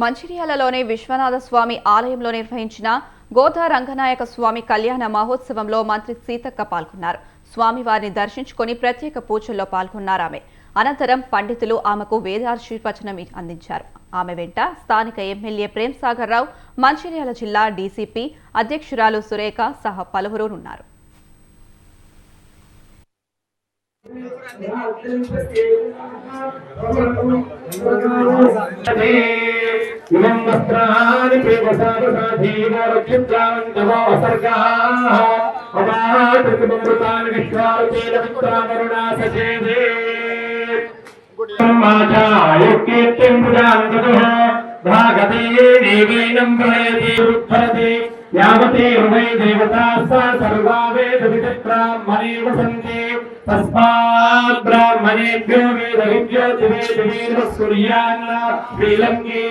మంచిర్యాలలోని విశ్వనాథ స్వామి ఆలయంలో నిర్వహించిన గోదా రంగనాయక స్వామి కళ్యాణ మహోత్సవంలో మంత్రి సీతక్క పాల్గొన్నారు. స్వామివారిని దర్శించుకొని ప్రత్యేక పూజల్లో పాల్గొన్నారామె. అనంతరం పండితులు ఆమెకు వేదాశీర్వచనం అందించారు. ఆమె వెంట స్థానిక ఎమ్మెల్యే ప్రేమ్ సాగర్ రావు, మంచిర్యాల జిల్లా డీసీపీ అధ్యక్షురాలు సురేఖ సహా పలువురు ఉన్నారు. यावते हृदय देवता सर्वा वेद विद्ब्राह्मणे वसन्ति तस्मात् ब्राह्मणेभ्यो वेद विद्योति वेद सूर्यान्न श्रीलङ्के